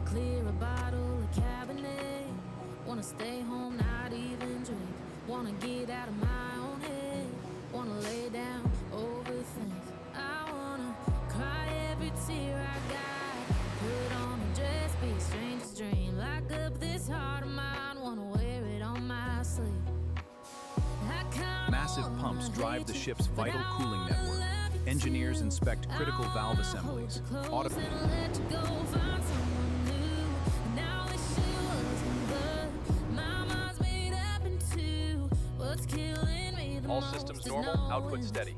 clear a bottle of Cabernet. Wanna stay home, not even drink. Wanna get out of my own head. Wanna lay down, overthink. I wanna cry every tear I got. Put on a dress, be a stranger's dream. Lock up this heart of mine, wanna wear it on my sleeve. Massive pumps drive the ship's vital cooling network. Engineers inspect critical valve assemblies. All systems normal, output steady.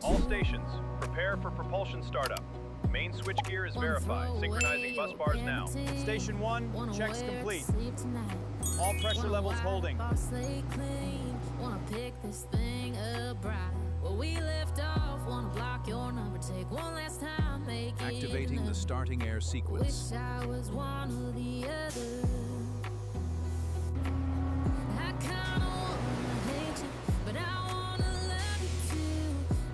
All stations, prepare for propulsion startup. Main switchgear is verified, synchronizing bus bars now. Station 1, checks complete. All pressure levels holding. Wanna pick this thing up right where we left off. Wanna block your number, take one last time, make it Activating the starting air sequence. Wish I was one or the other. I kinda wanna hate you, but I wanna love you too.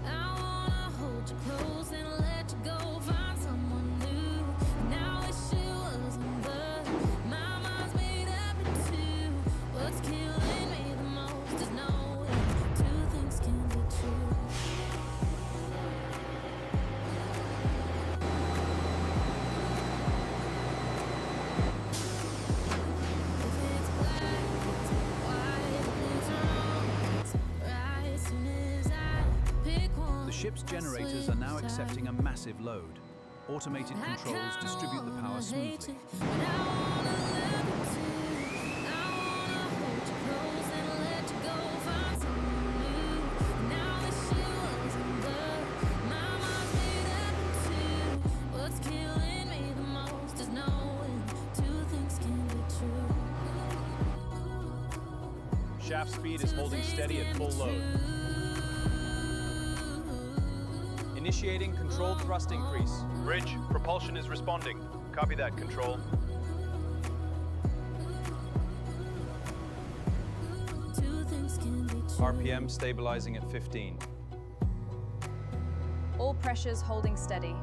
I wanna hold you close and let you go, find someone new. Now wish it wasn't, but my mind's made up in two. What's killing me the most is knowing two things can be true. If it's black, it's white, it's wrong, it's right soon as I pick one. The ship's generators are now accepting a massive load. Automated controls distribute the power smoothly. Shaft speed is holding steady at full load. Initiating controlled thrust increase. Bridge, propulsion is responding. Copy that, control. RPM stabilizing at 15. All pressures holding steady.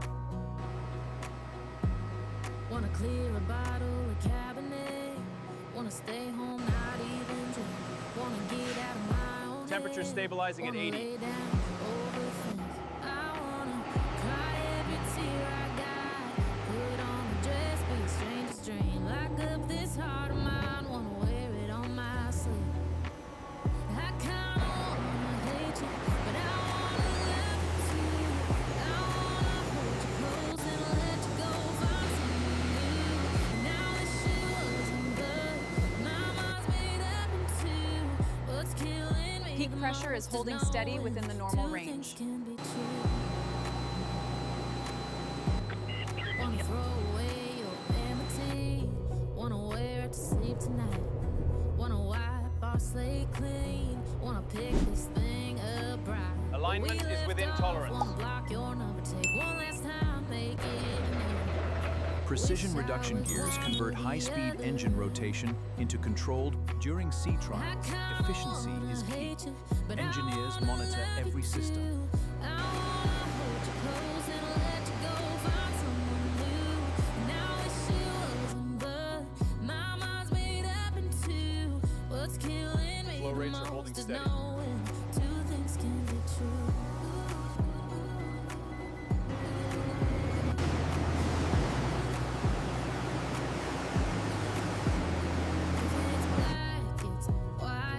Wanna clear a bottle of Cabernet. Wanna stay home, not even drink. Wanna get out of my own Temperature head. stabilizing at Wanna 80. lay down, overthink. I wanna cry every tear I got. Put on a dress, be a stranger's dream. Lock up this heart of mine, wanna wear it on my sleeve. I kinda wanna hate you, but I wanna love you too. I wanna hold you close and let you go, find someone new. Now wish it wasn't, but my mind's made up in two. What's killing me? Peak pressure is holding steady within the normal range. Wanna throw away your enmity. Wanna wear it to sleep tonight. Wanna wipe our slate clean. Wanna pick this thing up right. Alignment We is left within off, tolerance. Wanna block your number, take one last time, make it. Precision reduction gears convert high-speed engine rotation into controlled during sea trials. Efficiency is key. Engineers monitor every system. Flow rates are holding steady. Two things can be true.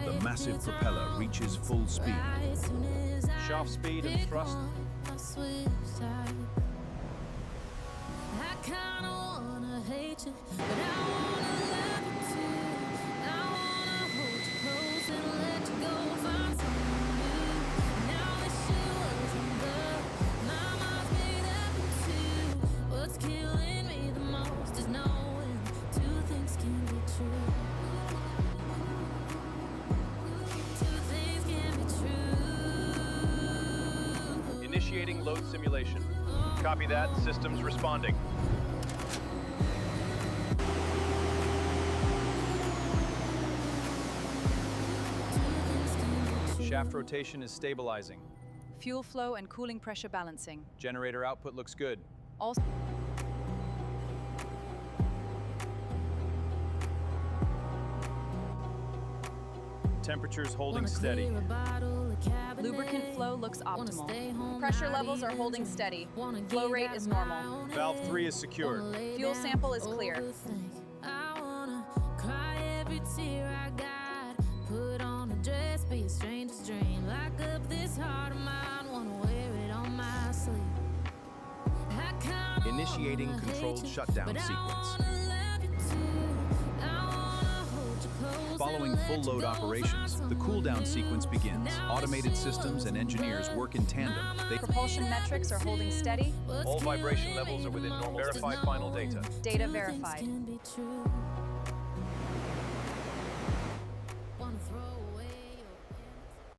The massive propeller reaches full speed. Shaft speed and thrust. I kinda wanna hate you, but I wanna love you too. I wanna hold you close and let you go, find someone new. Now wish it wasn't, but my mind's made up in two. What's killing me the most is knowing two things can be true. Two things can be true. Initiating load simulation. Copy that, systems responding. Shaft rotation is stabilizing. Fuel flow and cooling pressure balancing. Generator output looks good. All Temperatures holding steady. Lubricant flow looks optimal. Pressure levels are holding steady. Flow rate is normal. Valve 3 is secured. Fuel sample is clear. I wanna cry every tear I got. Put on a dress, be a stranger's dream. Lock up this heart of mine, wanna wear it on my sleeve. I kinda Initiating wanna controlled hate you, shutdown but I sequence. wanna love you too. I wanna hold you close Following and full let you load go, operations, find the cool down someone sequence new. begins. Now Automated this systems and feels engineers good. work in tandem. They Propulsion metrics are holding steady. All vibration levels are within normal. Verify final data. Data verified. Can be true.